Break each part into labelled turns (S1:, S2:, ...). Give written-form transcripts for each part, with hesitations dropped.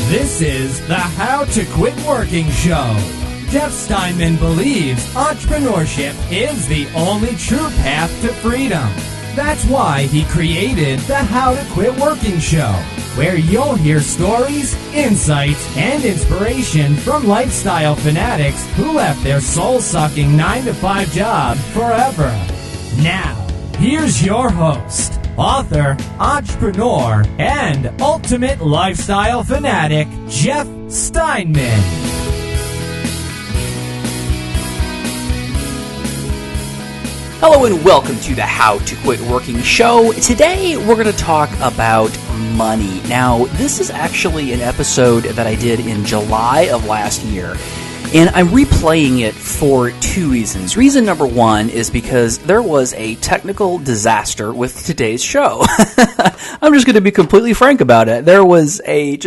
S1: This is the How to Quit Working Show. Jeff Steinman believes entrepreneurship is the only true path to freedom. That's why he created the How to Quit Working Show, where you'll hear stories, insights, and inspiration from lifestyle fanatics who left their soul-sucking 9-to-5 job forever. Now, here's your host, author, entrepreneur, and ultimate lifestyle fanatic, Jeff Steinman.
S2: Hello and welcome to the How to Quit Working Show. Today we're going to talk about money. Now, this is actually an episode that I did in July of last year. And I'm replaying it for two reasons. Reason number one is because there was a technical disaster with today's show. I'm just going to be completely frank about it. There was there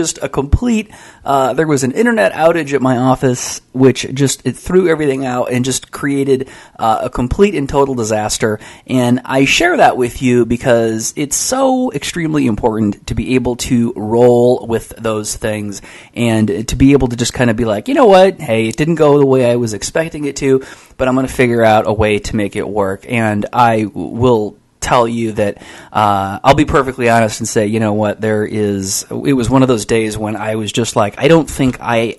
S2: was an internet outage at my office, which it threw everything out and just created a complete and total disaster. And I share that with you because it's so extremely important to be able to roll with those things and to be able to just kind of be like, you know what, hey, it didn't go the way I was expecting it to, but I'm going to figure out a way to make it work. And I will tell you that I'll be perfectly honest and say, you know what, it was one of those days when I was just like, I don't think I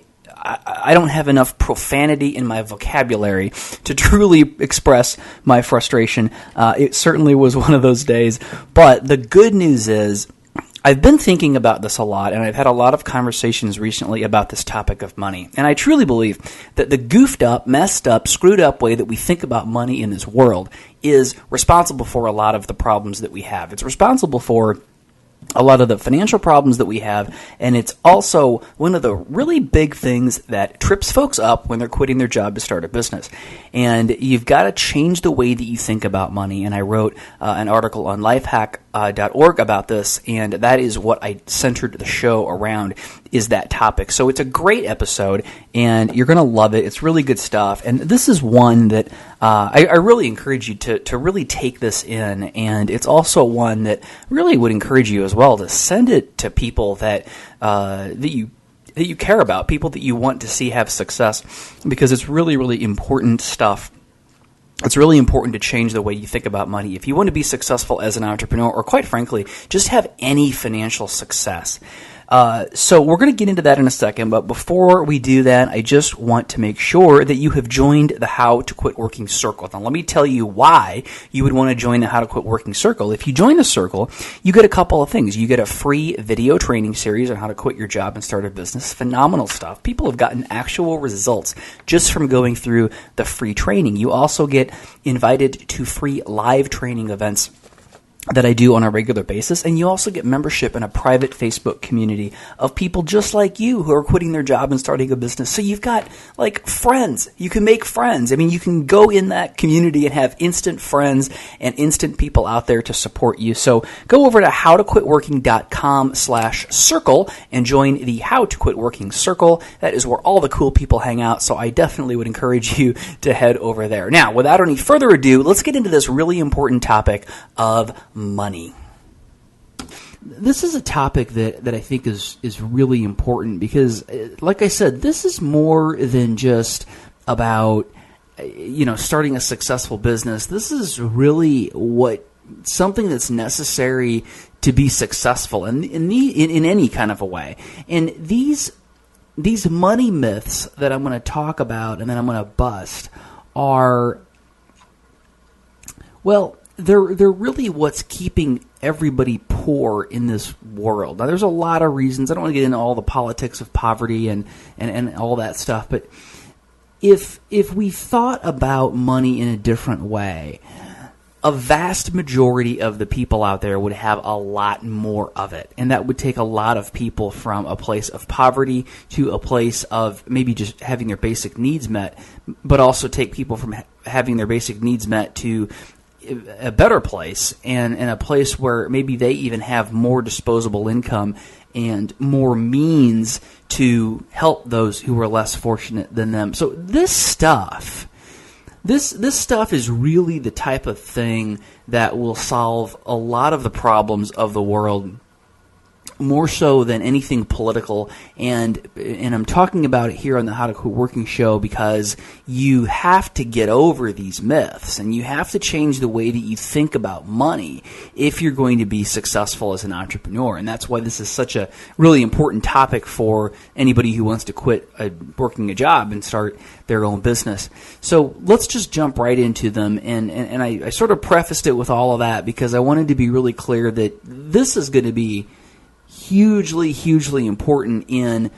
S2: don't have enough profanity in my vocabulary to truly express my frustration. It certainly was one of those days. But the good news is, I've been thinking about this a lot, and I've had a lot of conversations recently about this topic of money. And I truly believe that the goofed up, messed up, screwed up way that we think about money in this world is responsible for a lot of the problems that we have. It's responsible for a lot of the financial problems that we have, and it's also one of the really big things that trips folks up when they're quitting their job to start a business. And you've got to change the way that you think about money. And I wrote an article on lifehack.org about this, and that is what I centered the show around, is that topic. So it's a great episode, and you're going to love it. It's really good stuff. And this is one that I really encourage you to really take this in, and it's also one that really would encourage you as well to send it to people that you care about, people that you want to see have success, because it's really, really important stuff. It's really important to change the way you think about money. If you want to be successful as an entrepreneur, or quite frankly, just have any financial success. So we're going to get into that in a second, but before we do that, I just want to make sure that you have joined the How to Quit Working Circle. Now, let me tell you why you would want to join the How to Quit Working Circle. If you join the circle, you get a couple of things. You get a free video training series on how to quit your job and start a business. Phenomenal stuff. People have gotten actual results just from going through the free training. You also get invited to free live training events that I do on a regular basis, and you also get membership in a private Facebook community of people just like you who are quitting their job and starting a business. So you've got like friends. You can make friends. I mean, you can go in that community and have instant friends and instant people out there to support you. So go over to howtoquitworking.com/circle and join the How to Quit Working Circle. That is where all the cool people hang out. So I definitely would encourage you to head over there. Now, without any further ado, let's get into this really important topic of money. This is a topic that I think is really important because, like I said, this is more than just about starting a successful business. This is really something that's necessary to be successful in any kind of a way. And these money myths that I'm going to talk about and then I'm going to bust are, well, they're really what's keeping everybody poor in this world. Now, there's a lot of reasons. I don't want to get into all the politics of poverty and all that stuff, but if we thought about money in a different way, a vast majority of the people out there would have a lot more of it. And that would take a lot of people from a place of poverty to a place of maybe just having their basic needs met, but also take people from having their basic needs met to a better place and a place where maybe they even have more disposable income and more means to help those who are less fortunate than them. So this stuff is really the type of thing that will solve a lot of the problems of the world more so than anything political, and I'm talking about it here on the How to Quit Working show because you have to get over these myths, and you have to change the way that you think about money if you're going to be successful as an entrepreneur. And that's why this is such a really important topic for anybody who wants to quit working a job and start their own business. So let's just jump right into them, and I sort of prefaced it with all of that because I wanted to be really clear that this is going to be hugely, hugely important in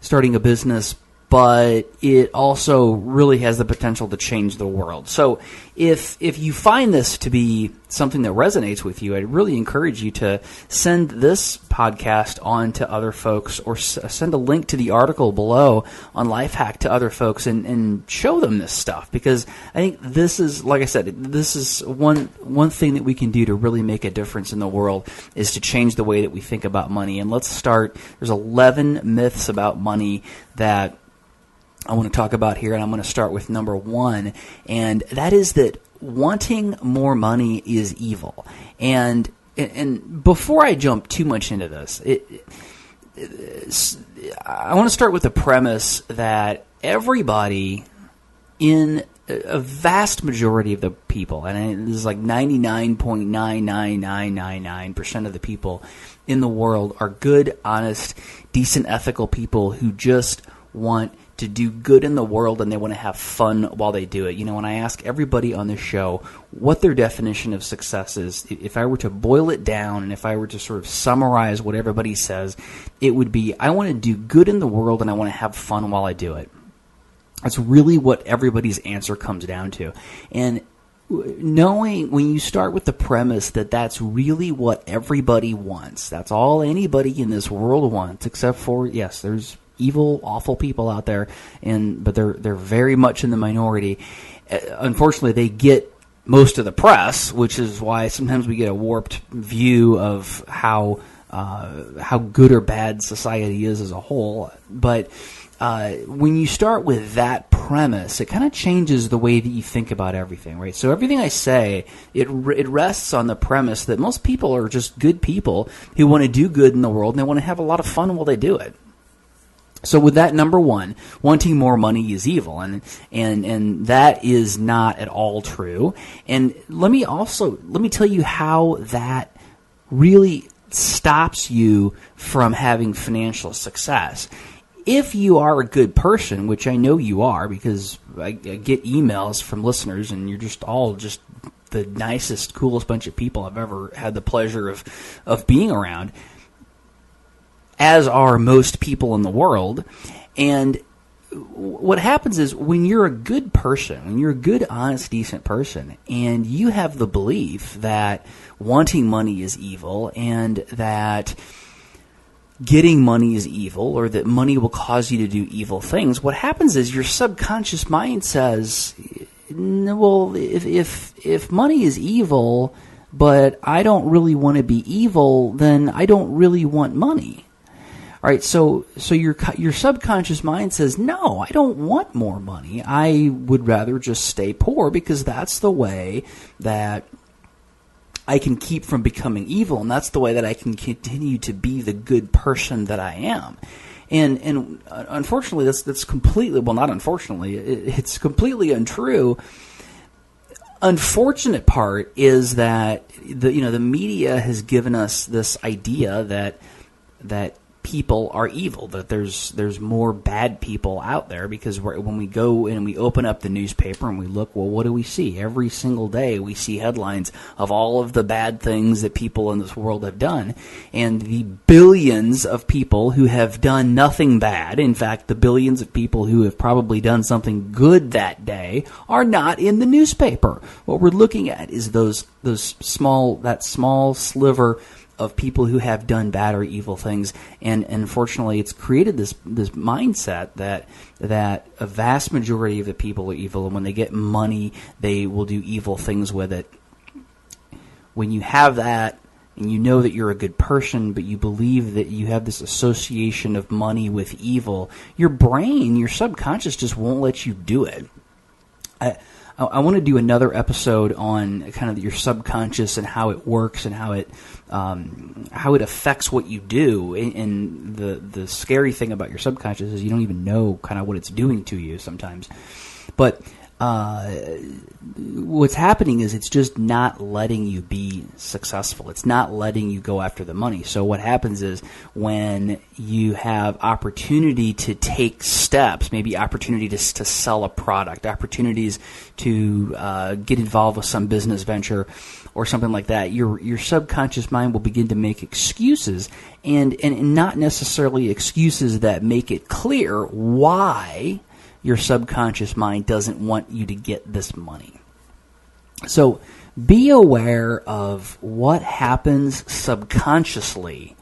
S2: starting a business, but it also really has the potential to change the world. So if you find this to be something that resonates with you, I'd really encourage you to send this podcast on to other folks, or send a link to the article below on Lifehack to other folks and show them this stuff, because I think this is, like I said, this is one thing that we can do to really make a difference in the world, is to change the way that we think about money. And let's start. There's 11 myths about money that I want to talk about here, and I'm going to start with number 1, and that is that wanting more money is evil. And before I jump too much into this, I want to start with the premise that everybody, in a vast majority of the people, and this is like 99.99999% of the people in the world, are good, honest, decent, ethical people who just want to do good in the world, and they want to have fun while they do it. You know, when I ask everybody on this show what their definition of success is, if I were to boil it down and if I were to sort of summarize what everybody says, it would be, I want to do good in the world and I want to have fun while I do it. That's really what everybody's answer comes down to. And knowing, when you start with the premise that that's really what everybody wants, that's all anybody in this world wants, except for, yes, there's evil, awful people out there, but they're very much in the minority. Unfortunately, they get most of the press, which is why sometimes we get a warped view of how good or bad society is as a whole. But when you start with that premise, it kind of changes the way that you think about everything, right? So everything I say, it rests on the premise that most people are just good people who want to do good in the world, and they want to have a lot of fun while they do it. So with that, number 1, wanting more money is evil, and that is not at all true. And let me tell you how that really stops you from having financial success. If you are a good person, which I know you are, because I get emails from listeners, and you're just all just the nicest, coolest bunch of people I've ever had the pleasure of being around, as are most people in the world. And what happens is, when you're a good person, when you're a good, honest, decent person, and you have the belief that wanting money is evil, and that getting money is evil, or that money will cause you to do evil things, what happens is your subconscious mind says, well, if money is evil, but I don't really want to be evil, then I don't really want money. All right, so your subconscious mind says, no, I don't want more money. I would rather just stay poor, because that's the way that I can keep from becoming evil, and that's the way that I can continue to be the good person that I am. And unfortunately, that's completely, well, not unfortunately, it's completely untrue. Unfortunate part is that the media has given us this idea that people are evil, that there's more bad people out there, because when we go and we open up the newspaper and we look, well, what do we see? Every single day we see headlines of all of the bad things that people in this world have done, and the billions of people who have done nothing bad, in fact, the billions of people who have probably done something good that day, are not in the newspaper. What we're looking at is that small sliver of people who have done bad or evil things, and unfortunately, it's created this mindset that a vast majority of the people are evil, and when they get money, they will do evil things with it. When you have that, and you know that you're a good person, but you believe that you have this association of money with evil, your brain, your subconscious, just won't let you do it. I want to do another episode on kind of your subconscious and how it works and how it affects what you do. And the scary thing about your subconscious is you don't even know kind of what it's doing to you sometimes. But what's happening is it's just not letting you be successful. It's not letting you go after the money. So what happens is when you have opportunity to take steps, maybe opportunity to sell a product, opportunities to get involved with some business venture or something like that, your subconscious mind will begin to make excuses and not necessarily excuses that make it clear why your subconscious mind doesn't want you to get this money. So be aware of what happens subconsciously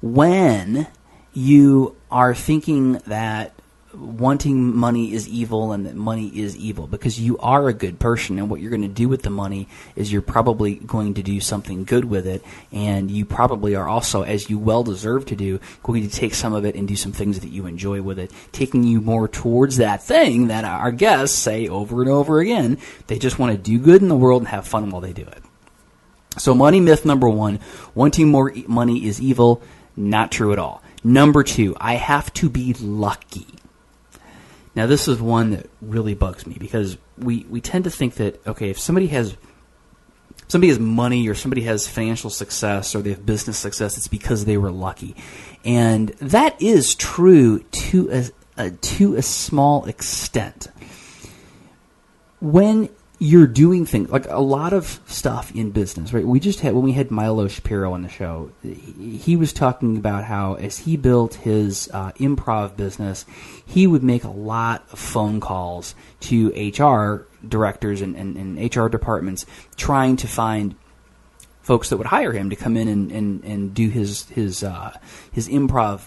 S2: when you are thinking that wanting money is evil and that money is evil, because you are a good person, and what you're going to do with the money is you're probably going to do something good with it, and you probably are also, as you well deserve to do, going to take some of it and do some things that you enjoy with it, taking you more towards that thing that our guests say over and over again. They just want to do good in the world and have fun while they do it. So money myth number 1, wanting more money is evil. Not true at all. Number 2, I have to be lucky. Now, this is one that really bugs me, because we tend to think that, okay, if somebody has money or somebody has financial success or they have business success, it's because they were lucky. And that is true to a small extent. When you're doing things, like a lot of stuff in business, right? When we had Milo Shapiro on the show, he was talking about how as he built his improv business, he would make a lot of phone calls to HR directors and HR departments trying to find folks that would hire him to come in and do his improv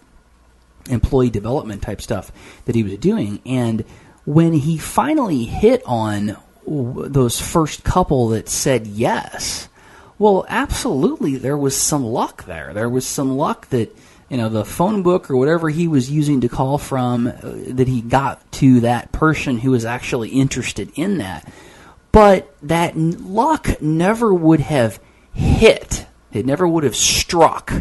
S2: employee development type stuff that he was doing. And when he finally hit on those first couple that said yes, well, absolutely, there was some luck there. There was some luck that, the phone book or whatever he was using to call from, that he got to that person who was actually interested in that. But that luck never would have hit. It never would have struck,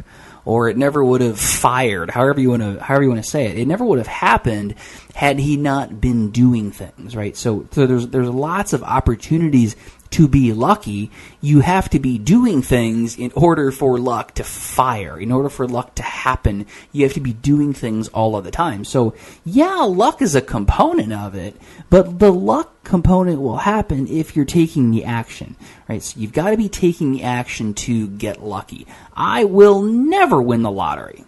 S2: or it never would have fired, however you want to say it. It never would have happened had he not been doing things, right? So there's lots of opportunities to be lucky. You have to be doing things in order for luck to fire, in order for luck to happen. You have to be doing things all of the time. So yeah, luck is a component of it, but the luck component will happen if you're taking the action, right? So you've got to be taking the action to get lucky. I will never win the lottery.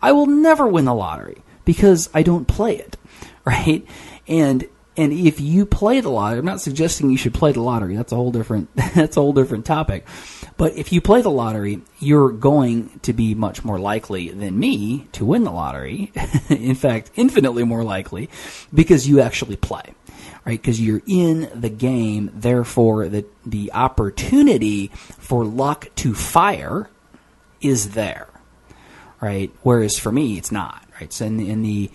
S2: I will never win the lottery because I don't play it, right? And if you play the lottery, I'm not suggesting you should play the lottery. That's a whole different topic. But if you play the lottery, you're going to be much more likely than me to win the lottery. In fact, infinitely more likely, because you actually play, right? Because you're in the game. Therefore, the opportunity for luck to fire is there, right? Whereas for me, it's not, right? So in the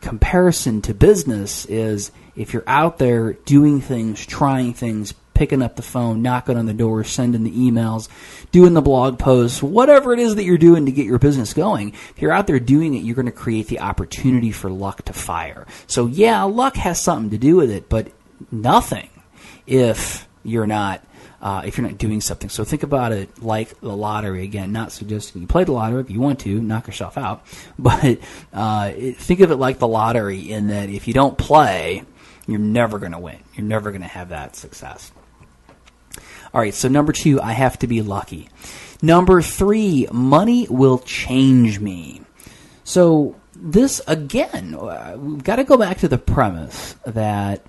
S2: comparison to business is if you're out there doing things, trying things, picking up the phone, knocking on the door, sending the emails, doing the blog posts, whatever it is that you're doing to get your business going, if you're out there doing it, you're going to create the opportunity for luck to fire. So yeah, luck has something to do with it, but nothing if you're not doing something. So think about it like the lottery. Again, not suggesting you play the lottery. If you want to, knock yourself out. But think of it like the lottery in that if you don't play, you're never going to win. You're never going to have that success. All right, so number 2, I have to be lucky. Number 3, money will change me. So this, again, we've got to go back to the premise that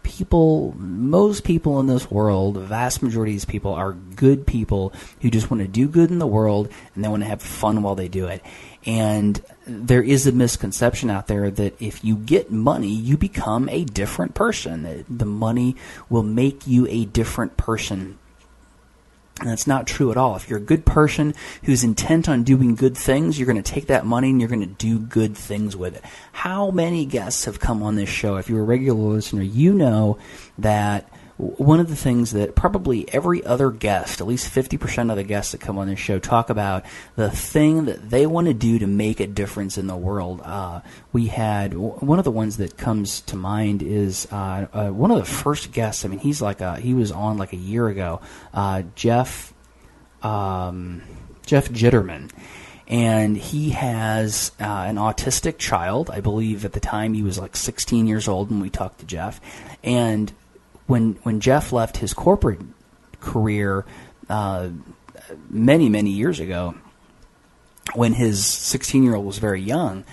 S2: most people in this world, the vast majority of these people are good people who just want to do good in the world and they want to have fun while they do it. And there is a misconception out there that if you get money, you become a different person. The money will make you a different person. And that's not true at all. If you're a good person who's intent on doing good things, you're going to take that money and you're going to do good things with it. How many guests have come on this show? If you're a regular listener, you know that one of the things that probably every other guest, at least 50% of the guests that come on this show, talk about the thing that they want to do to make a difference in the world. We had one of the ones that comes to mind is one of the first guests. I mean, he was on like a year ago. Jeff Jitterman. And he has an autistic child. I believe at the time he was like 16 years old when we talked to Jeff. And when Jeff left his corporate career many, many years ago, when his 16-year-old was very young,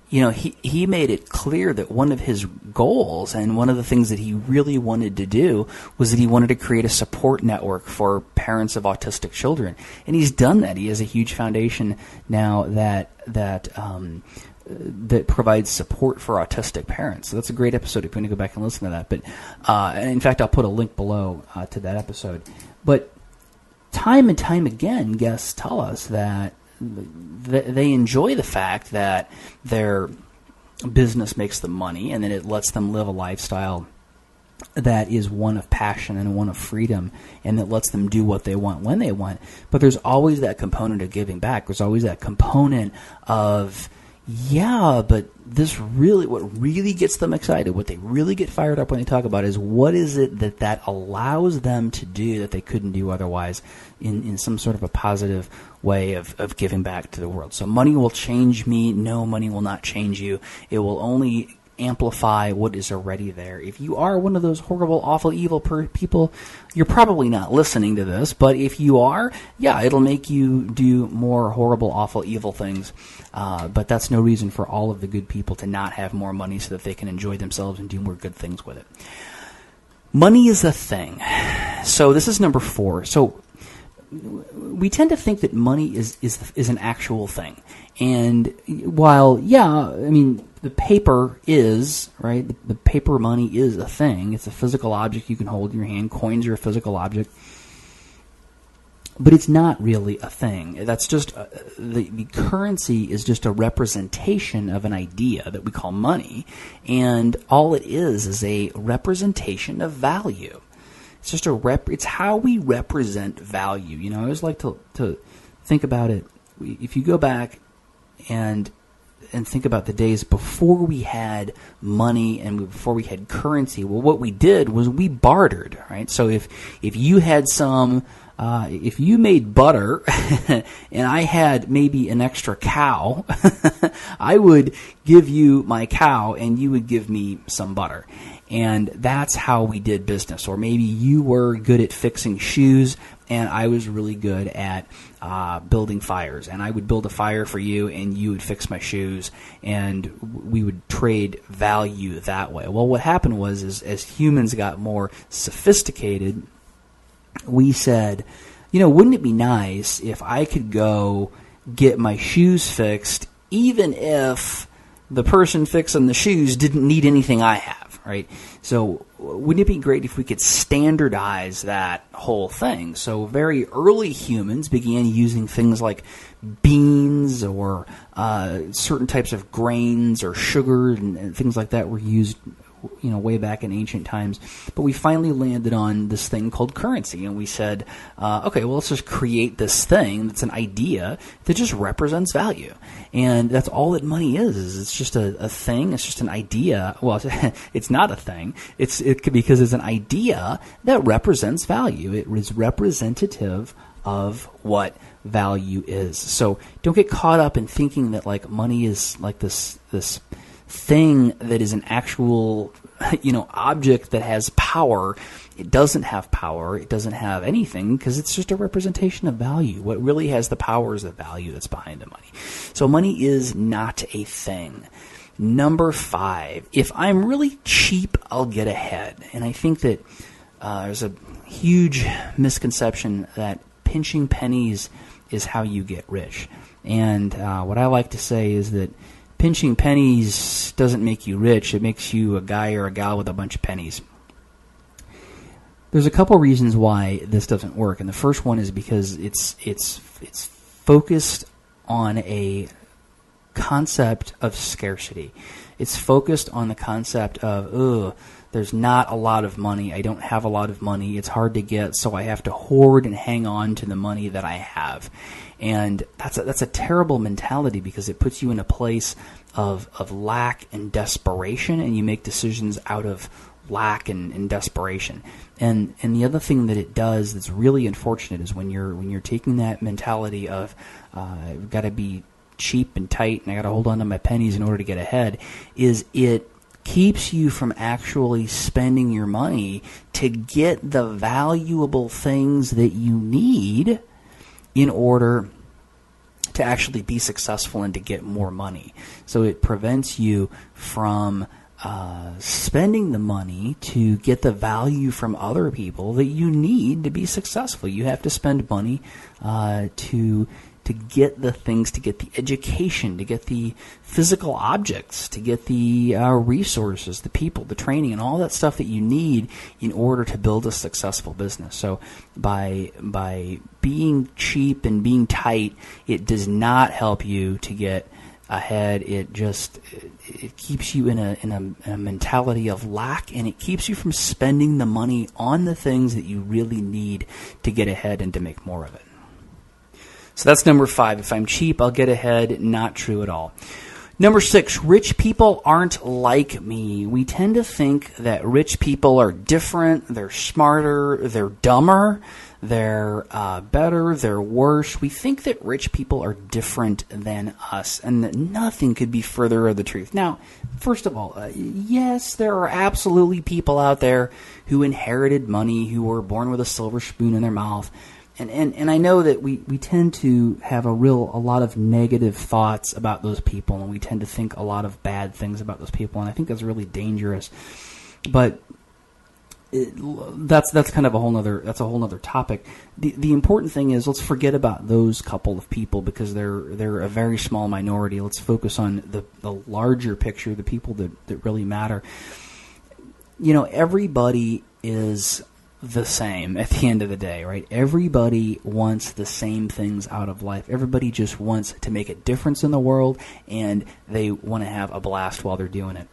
S2: he made it clear that one of his goals and one of the things that he really wanted to do was that he wanted to create a support network for parents of autistic children. And he's done that. He has a huge foundation now that provides support for autistic parents. So that's a great episode if you want to go back and listen to that. But and in fact, I'll put a link below to that episode. But time and time again, guests tell us that they enjoy the fact that their business makes them money and that it lets them live a lifestyle that is one of passion and one of freedom, and that lets them do what they want when they want. But there's always that component of giving back. There's always that component of, but what really gets them excited, what they really get fired up when they talk about is what is it that allows them to do that they couldn't do otherwise in some sort of a positive way of giving back to the world. So money will change me. No, money will not change you. It will only amplify what is already there. If you are one of those horrible, awful, evil people, you're probably not listening to this, but if you are, it'll make you do more horrible, awful, evil things. But that's no reason for all of the good people to not have more money so that they can enjoy themselves and do more good things with it. Money is a thing. So this is number 4. So we tend to think that money is an actual thing. And while, the paper is, right, the paper money is a thing. It's a physical object you can hold in your hand. Coins are a physical object. But it's not really a thing. That's just, the currency is just a representation of an idea that we call money. And all it is a representation of value. It's just it's how we represent value. I always like to think about it. If you go back and think about the days before we had money and before we had currency, well, what we did was we bartered, right? So if you had if you made butter and I had maybe an extra cow, I would give you my cow and you would give me some butter. And that's how we did business. Or maybe you were good at fixing shoes and I was really good at building fires. And I would build a fire for you and you would fix my shoes, and we would trade value that way. Well, what happened was as humans got more sophisticated, we said, wouldn't it be nice if I could go get my shoes fixed even if the person fixing the shoes didn't need anything I have, right? So wouldn't it be great if we could standardize that whole thing? So very early humans began using things like beans or certain types of grains or sugar and things like that were used way back in ancient times. But we finally landed on this thing called currency, and we said, okay, well, let's just create this thing that's an idea that just represents value. And that's all that money is it's just a thing. It's just an idea. Well, it's not a thing. Because it's an idea that represents value. It is representative of what value is. So don't get caught up in thinking that like money is like this thing that is an actual, object that has power. It doesn't have power. It doesn't have anything because it's just a representation of value. What really has the power is the value that's behind the money. So money is not a thing. Number 5, if I'm really cheap, I'll get ahead. And I think that there's a huge misconception that pinching pennies is how you get rich. And what I like to say is that pinching pennies doesn't make you rich. It makes you a guy or a gal with a bunch of pennies. there's a couple reasons why this doesn't work, and the first one is because it's focused on a concept of scarcity. It's focused on the concept of, there's not a lot of money. I don't have a lot of money. It's hard to get, so I have to hoard and hang on to the money that I have. And that's a terrible mentality, because it puts you in a place of lack and desperation, and you make decisions out of lack and desperation. And the other thing that it does that's really unfortunate is when you're taking that mentality of I've got to be cheap and tight and I got to hold on to my pennies in order to get ahead, is it keeps you from actually spending your money to get the valuable things that you need in order to actually be successful and to get more money. So it prevents you from spending the money to get the value from other people that you need to be successful. You have to spend money to get the things, to get the education, to get the physical objects, to get the resources, the people, the training, and all that stuff that you need in order to build a successful business. So by being cheap and being tight, it does not help you to get ahead. It keeps you in a mentality of lack, and it keeps you from spending the money on the things that you really need to get ahead and to make more of it. So that's number 5. If I'm cheap, I'll get ahead. Not true at all. Number 6, rich people aren't like me. We tend to think that rich people are different, they're smarter, they're dumber, they're better, they're worse. We think that rich people are different than us, and that nothing could be further of the truth. Now, first of all, yes, there are absolutely people out there who inherited money, who were born with a silver spoon in their mouth. And I know that we tend to have a lot of negative thoughts about those people, and we tend to think a lot of bad things about those people, and I think that's really dangerous. But that's kind of a whole nother topic. The important thing is, let's forget about those couple of people, because they're a very small minority. Let's focus on the larger picture, the people that really matter. Everybody is the same at the end of the day, right? Everybody wants the same things out of life. Everybody just wants to make a difference in the world, and they want to have a blast while they're doing it.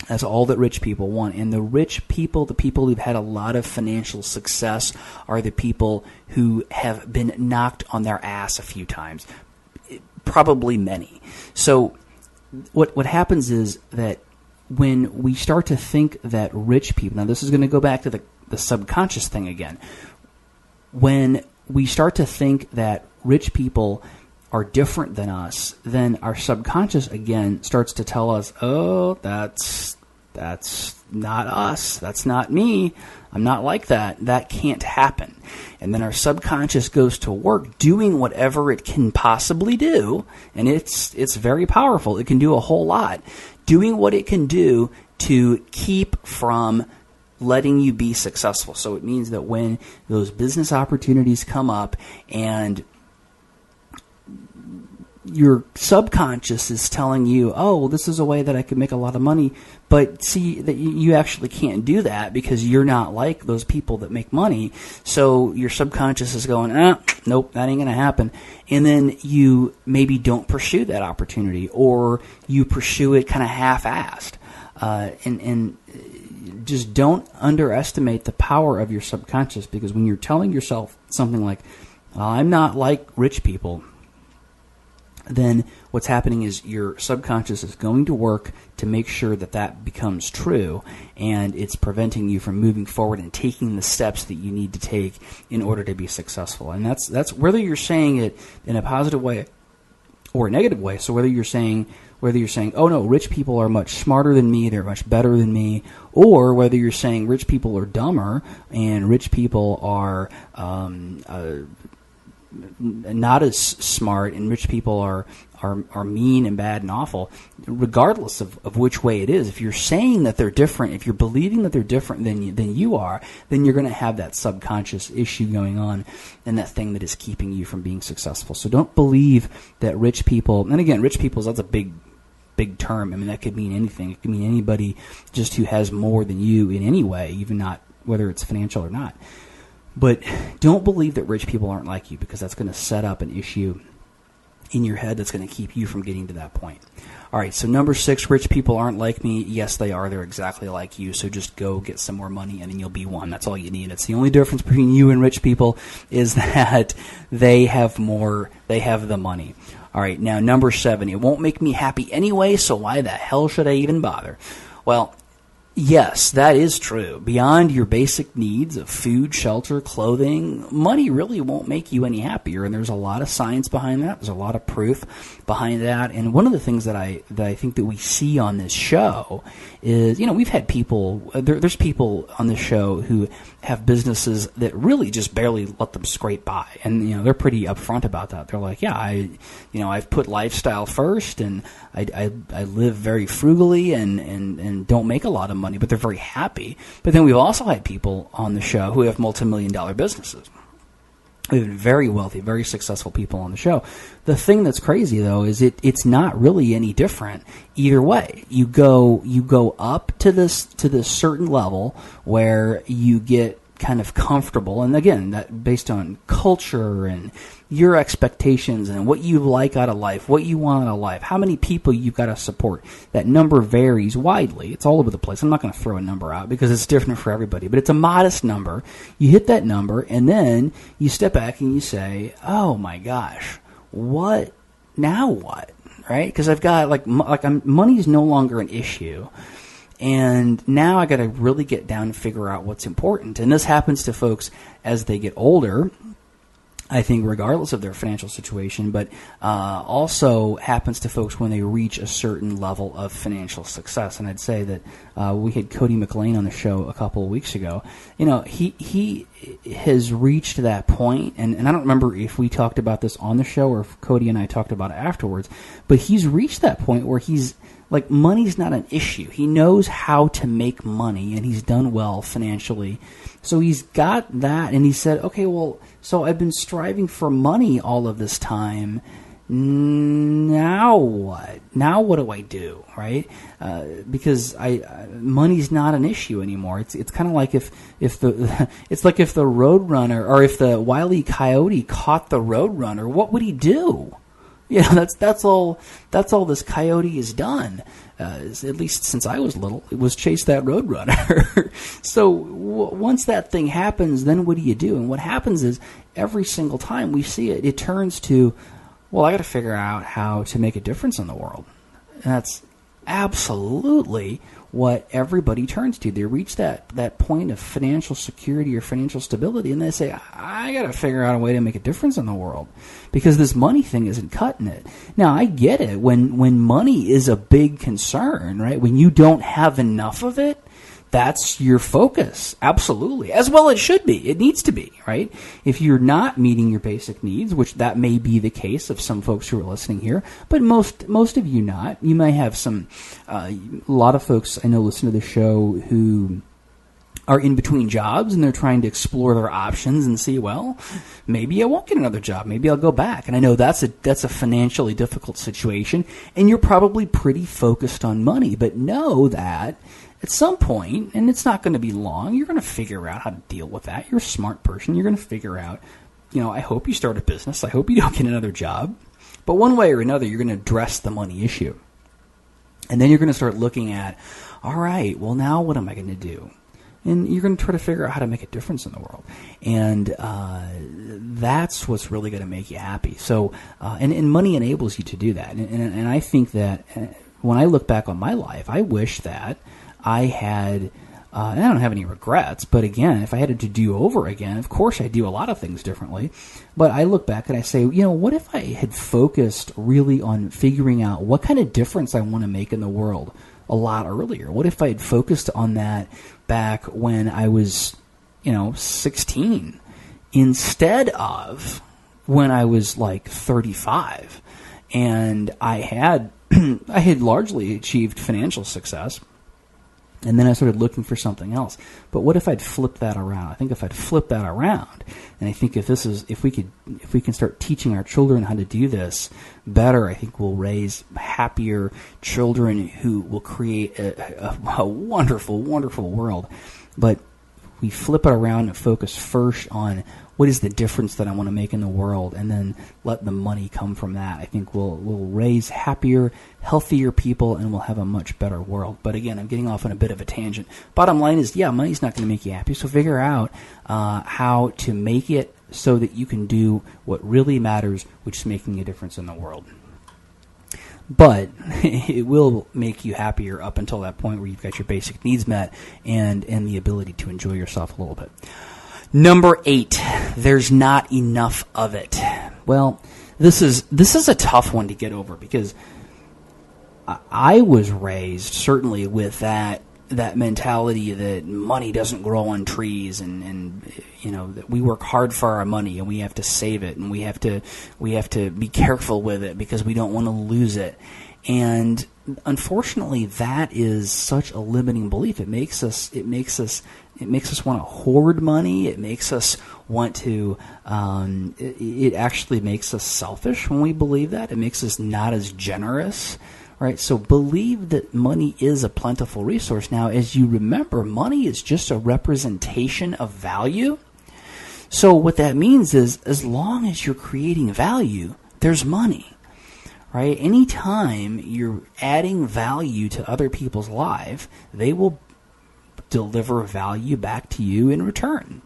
S2: That's all that rich people want. And the rich people, the people who've had a lot of financial success, are the people who have been knocked on their ass a few times, probably many. So what happens is that when we start to think that rich people, now this is going to go back to the subconscious thing again. When we start to think that rich people are different than us, then our subconscious again starts to tell us, oh, that's not us. That's not me. I'm not like that. That can't happen. And then our subconscious goes to work doing whatever it can possibly do, and it's very powerful. It can do a whole lot. Doing what it can do to keep from letting you be successful. So it means that when those business opportunities come up and your subconscious is telling you, oh, well, this is a way that I could make a lot of money, but see that you actually can't do that because you're not like those people that make money. So your subconscious is going, nope, that ain't going to happen. And then you maybe don't pursue that opportunity, or you pursue it kind of half-assed. And just don't underestimate the power of your subconscious, because when you're telling yourself something like, I'm not like rich people, then what's happening is your subconscious is going to work to make sure that becomes true, and it's preventing you from moving forward and taking the steps that you need to take in order to be successful. And that's whether you're saying it in a positive way or a negative way. So whether you're saying, oh no, rich people are much smarter than me, they're much better than me, or whether you're saying rich people are dumber and rich people are not as smart and rich people are mean and bad and awful, regardless of which way it is. If you're saying that they're different, if you're believing that they're different than you are, then you're going to have that subconscious issue going on, and that thing that is keeping you from being successful. So don't believe that rich people, and again, rich people, that's a big term. I mean, that could mean anything. It could mean anybody just who has more than you in any way, even not whether it's financial or not. But don't believe that rich people aren't like you, because that's going to set up an issue in your head that's going to keep you from getting to that point. All right, so number 6, rich people aren't like me. Yes, they are. They're exactly like you. So just go get some more money and then you'll be one. That's all you need. It's the only difference between you and rich people is that they have more, they have the money. All right, now number 7, it won't make me happy anyway, so why the hell should I even bother? Well, yes, that is true. Beyond your basic needs of food, shelter, clothing, money really won't make you any happier. And there's a lot of science behind that. There's a lot of proof behind that. And one of the things that I think that we see on this show is, we've had people, there's people on this show who have businesses that really just barely let them scrape by. And, they're pretty upfront about that. They're like, yeah, I've put lifestyle first, and I live very frugally and don't make a lot of money, but they're very happy. But then we've also had people on the show who have multi-million-dollar businesses. We've been very wealthy, very successful people on the show. The thing that's crazy, though, is it's not really any different either way. You go up to this certain level where you get kind of comfortable, and again, that based on culture and your expectations and what you like out of life, what you want out of life, how many people you've got to support. That number varies widely. It's all over the place. I'm not going to throw a number out because it's different for everybody, but it's a modest number. You hit that number, and then you step back and you say, oh my gosh, what? Now what? Right? Because I've got money's no longer an issue. And now I got to really get down and figure out what's important. And this happens to folks as they get older, I think, regardless of their financial situation, but also happens to folks when they reach a certain level of financial success. And I'd say that we had Cody McLean on the show a couple of weeks ago. He has reached that point, and I don't remember if we talked about this on the show or if Cody and I talked about it afterwards, but he's reached that point where he's like, money's not an issue. He knows how to make money, and he's done well financially. So he's got that, and he said, okay, well, so I've been striving for money all of this time. Now what? Now what do I do, right? Because money's not an issue anymore. It's kind of like if the it's like if the Roadrunner, or if the Wile E. Coyote caught the Roadrunner, what would he do? That's all this coyote has done, at least since I was little. It was chase that Roadrunner. So once that thing happens, then what do you do? And what happens is every single time we see it, it turns to, well, I got to figure out how to make a difference in the world. And that's absolutely what everybody turns to. They reach that point of financial security or financial stability, and they say, I got to figure out a way to make a difference in the world, because this money thing isn't cutting it. Now, I get it. When money is a big concern, right? When you don't have enough of it, that's your focus. Absolutely. As well it should be. It needs to be, right? If you're not meeting your basic needs, which that may be the case of some folks who are listening here, but most of you not. You may have some, a lot of folks I know listen to the show who are in between jobs, and they're trying to explore their options and see, well, maybe I won't get another job. Maybe I'll go back. And I know that's a financially difficult situation, and you're probably pretty focused on money, but know that at some point, and it's not going to be long, you're going to figure out how to deal with that. You're a smart person. You're going to figure out, I hope you start a business. I hope you don't get another job. But one way or another, you're going to address the money issue. And then you're going to start looking at, all right, well, now what am I going to do? And you're going to try to figure out how to make a difference in the world. And that's what's really going to make you happy. So, and money enables you to do that. And I think that when I look back on my life, I wish that I had, I don't have any regrets, but again, if I had to do over again, of course I do a lot of things differently. But I look back and I say, what if I had focused really on figuring out what kind of difference I want to make in the world a lot earlier? What if I had focused on that back when I was, 16, instead of when I was like 35, and I had largely achieved financial success. And then I started looking for something else. But what if I'd flipped that around? I think if I'd flipped that around, and I think if we can start teaching our children how to do this better, I think we'll raise happier children who will create a wonderful, wonderful world. But we flip it around and focus first on what is the difference that I want to make in the world, and then let the money come from that, I think we'll raise happier, healthier people, and we'll have a much better world. But again, I'm getting off on a bit of a tangent. Bottom line is, yeah, money's not going to make you happy, so figure out how to make it so that you can do what really matters, which is making a difference in the world. But it will make you happier up until that point where you've got your basic needs met and the ability to enjoy yourself a little bit. Number 8, there's not enough of it. Well, this is a tough one to get over, because I was raised certainly with that mentality that money doesn't grow on trees, and that we work hard for our money and we have to save it, and we have to be careful with it because we don't want to lose it. And unfortunately, that is such a limiting belief. It makes us want to hoard money. It makes us want to. It actually makes us selfish when we believe that. It makes us not as generous. Right, so believe that money is a plentiful resource. Now, as you remember, money is just a representation of value. So what that means is, as long as you're creating value, there's money. Right? Anytime you're adding value to other people's lives, they will deliver value back to you in return.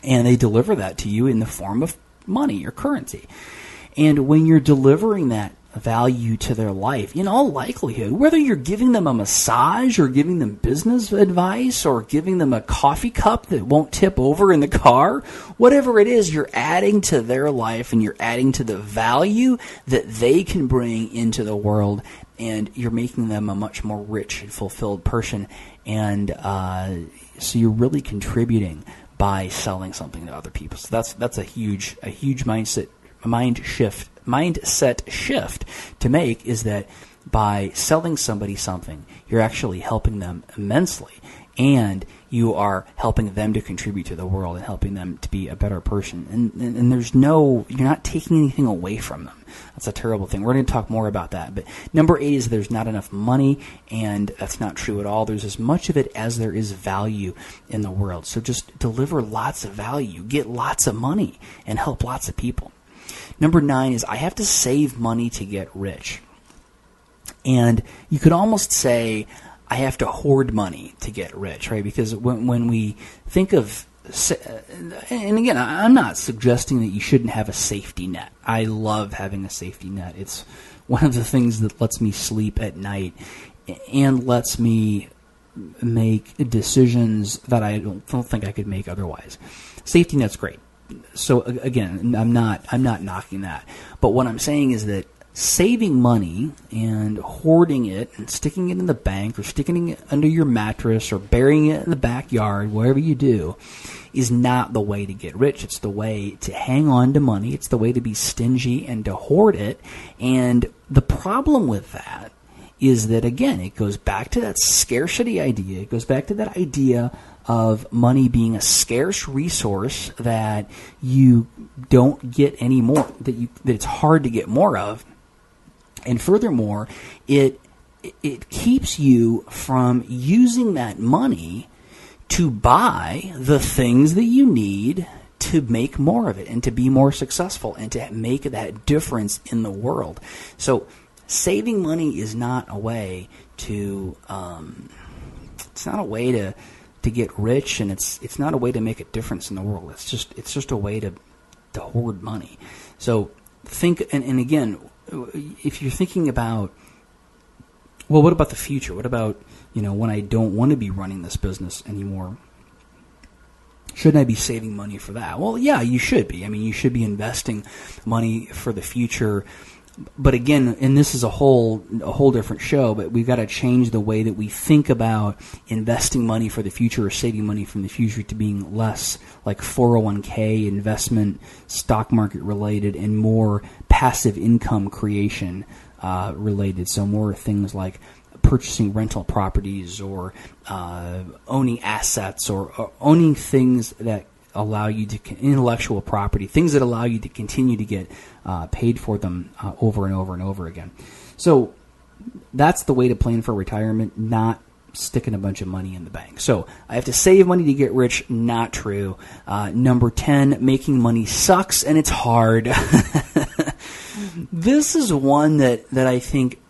S2: And they deliver that to you in the form of money or currency. And when you're delivering that value to their life, in all likelihood, whether you're giving them a massage or giving them business advice or giving them a coffee cup that won't tip over in the car, whatever it is, you're adding to their life and you're adding to the value that they can bring into the world, and you're making them a much more rich and fulfilled person. And so you're really contributing by selling something to other people. So that's a huge mindset shift to make, is that by selling somebody something, you're actually helping them immensely, and you are helping them to contribute to the world and helping them to be a better person. And you're not taking anything away from them. That's a terrible thing. We're going to talk more about that. But number 8 is there's not enough money, and that's not true at all. There's as much of it as there is value in the world. So just deliver lots of value, get lots of money, and help lots of people. Number 9 is I have to save money to get rich. And you could almost say I have to hoard money to get rich, right? Because when we think of, and again, I'm not suggesting that you shouldn't have a safety net. I love having a safety net. It's one of the things that lets me sleep at night and lets me make decisions that I don't think I could make otherwise. Safety net's great. So again, I'm not knocking that. But what I'm saying is that saving money and hoarding it and sticking it in the bank or sticking it under your mattress or burying it in the backyard, wherever you do, is not the way to get rich. It's the way to hang on to money. It's the way to be stingy and to hoard it. And the problem with that is that, again, it goes back to that scarcity idea. It goes back to that idea of money being a scarce resource that you don't get any more, that it's hard to get more of. And furthermore, it keeps you from using that money to buy the things that you need to make more of it and to be more successful and to make that difference in the world. So saving money is not a way to get rich, and it's not a way to make a difference in the world. It's just a way to hoard money. So think, and again, if you're thinking about, well, what about the future? What about, when I don't want to be running this business anymore? Shouldn't I be saving money for that? Well, yeah, you should be. I mean, you should be investing money for the future. But again, and this is a whole different show, but we've got to change the way that we think about investing money for the future or saving money from the future to being less like 401k investment, stock market related, and more passive income creation related. So more things like purchasing rental properties or owning assets or owning things that allow you to, intellectual property, things that allow you to continue to get paid for them over and over and over again. So that's the way to plan for retirement, not sticking a bunch of money in the bank. So I have to save money to get rich. Not true. Number 10, making money sucks and it's hard. This is one that I think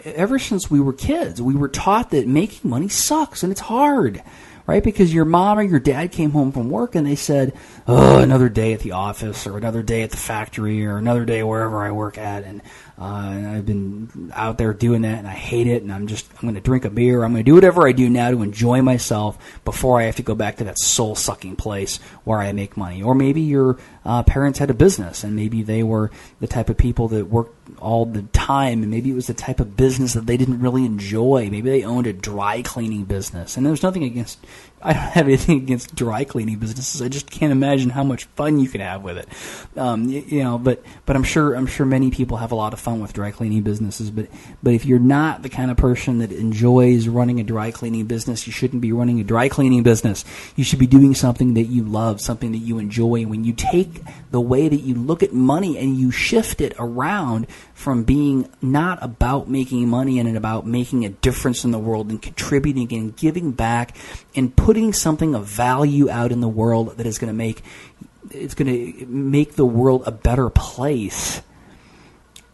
S2: ever since we were kids, we were taught that making money sucks and it's hard, right? Because your mom or your dad came home from work and they said, oh, another day at the office or another day at the factory or another day wherever I work at. And I've been out there doing that and I hate it. And I'm going to drink a beer. I'm going to do whatever I do now to enjoy myself before I have to go back to that soul-sucking place where I make money. Or maybe your parents had a business and maybe they were the type of people that worked all the time, and maybe it was the type of business that they didn't really enjoy. Maybe they owned a dry cleaning business. And there's nothing against, I don't have anything against dry cleaning businesses. I just can't imagine how much fun you can have with it. But I'm sure many people have a lot of fun with dry cleaning businesses. But if you're not the kind of person that enjoys running a dry cleaning business, you shouldn't be running a dry cleaning business. You should be doing something that you love, something that you enjoy. And when you take the way that you look at money and you shift it around from being not about making money and about making a difference in the world and contributing and giving back and putting something of value out in the world that is going to make the world a better place,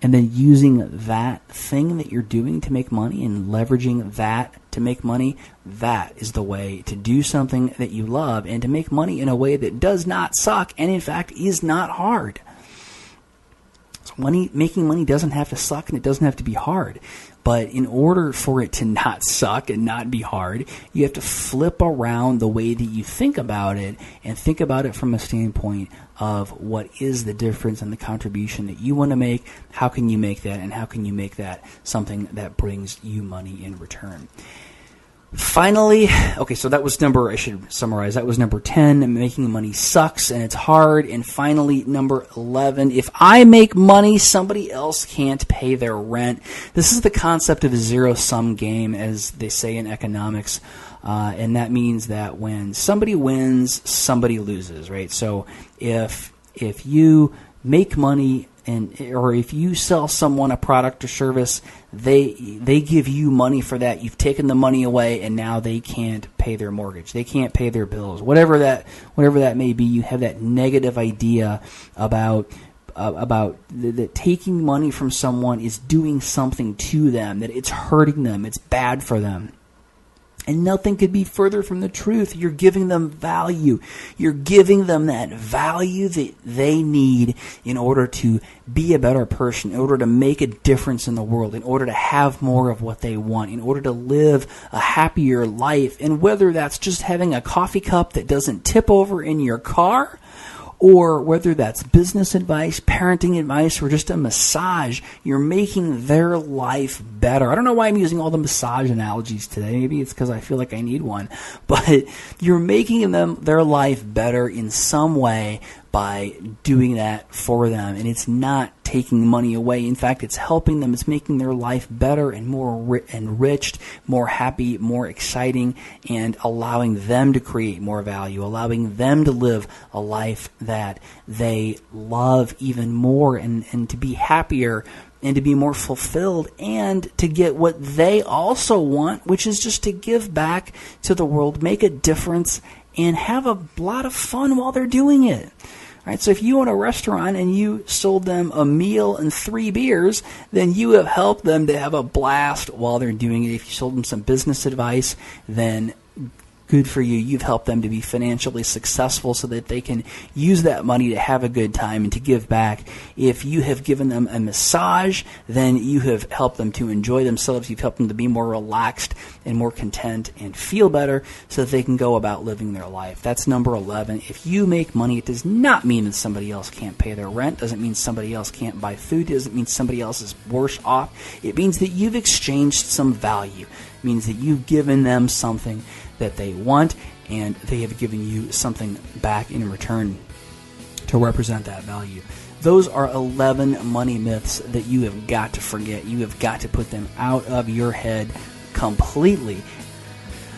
S2: and then using that thing that you're doing to make money and leveraging that to make money, that is the way to do something that you love and to make money in a way that does not suck and in fact is not hard. Making money doesn't have to suck and it doesn't have to be hard. But in order for it to not suck and not be hard, you have to flip around the way that you think about it and think about it from a standpoint of what is the difference and the contribution that you want to make, how can you make that, and how can you make that something that brings you money in return. Finally, okay, so that was I should summarize, that was number 10, making money sucks and it's hard. And finally, number 11, if I make money, somebody else can't pay their rent. This is the concept of a zero-sum game, as they say in economics. And that means that when somebody wins, somebody loses, right? So if you make money or if you sell someone a product or service, they give you money for that. You've taken the money away, and now they can't pay their mortgage. They can't pay their bills. Whatever that may be, you have that negative idea about that taking money from someone is doing something to them, that it's hurting them, it's bad for them. And nothing could be further from the truth. You're giving them value. You're giving them that value that they need in order to be a better person, in order to make a difference in the world, in order to have more of what they want, in order to live a happier life. And whether that's just having a coffee cup that doesn't tip over in your car, or whether that's business advice, parenting advice, or just a massage, you're making their life better. I don't know why I'm using all the massage analogies today. Maybe it's because I feel like I need one. But you're making their life better in some way by doing that for them. And it's not taking money away. In fact, it's helping them. It's making their life better and more enriched, more happy, more exciting, and allowing them to create more value, allowing them to live a life that they love even more and to be happier and to be more fulfilled and to get what they also want, which is just to give back to the world, make a difference, and have a lot of fun while they're doing it. Right, so if you own a restaurant and you sold them a meal and 3 beers, then you have helped them to have a blast while they're doing it. If you sold them some business advice, then good for you. You've helped them to be financially successful so that they can use that money to have a good time and to give back. If you have given them a massage, then you have helped them to enjoy themselves. You've helped them to be more relaxed and more content and feel better so that they can go about living their life. That's number 11. If you make money, it does not mean that somebody else can't pay their rent. Doesn't mean somebody else can't buy food. Doesn't mean somebody else is worse off. It means that you've exchanged some value. It means that you've given them something that they want, and they have given you something back in return to represent that value. Those are 11 money myths that you have got to forget. You have got to put them out of your head completely.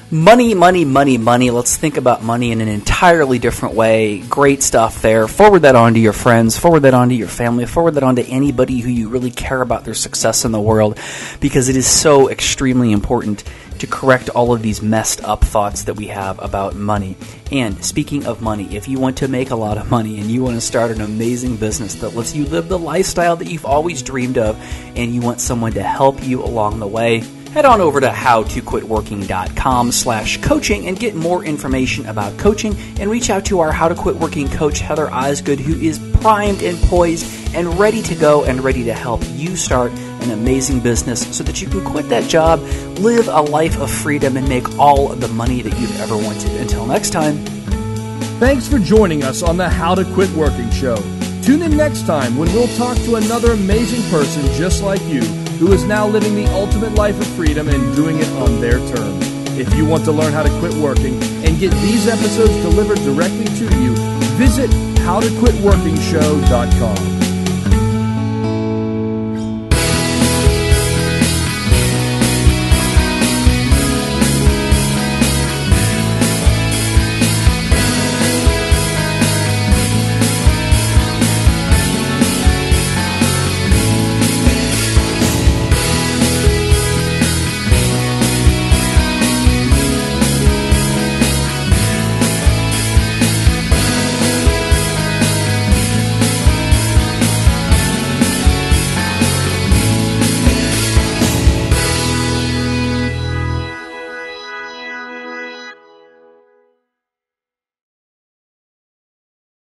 S2: Money, money, money, money. Let's think about money in an entirely different way. Great stuff there. Forward that on to your friends. Forward that on to your family. Forward that on to anybody who you really care about their success in the world, because it is so extremely important to correct all of these messed up thoughts that we have about money. And speaking of money, if you want to make a lot of money and you want to start an amazing business that lets you live the lifestyle that you've always dreamed of, and you want someone to help you along the way, head on over to howtoquitworking.com/coaching and get more information about coaching, and reach out to our How to Quit Working coach, Heather Osgood, who is primed and poised and ready to go and ready to help you start an amazing business so that you can quit that job, live a life of freedom, and make all of the money that you've ever wanted. Until next time.
S3: Thanks for joining us on the How to Quit Working show. Tune in next time when we'll talk to another amazing person just like you, who is now living the ultimate life of freedom and doing it on their terms. If you want to learn how to quit working and get these episodes delivered directly to you, visit howtoquitworkingshow.com.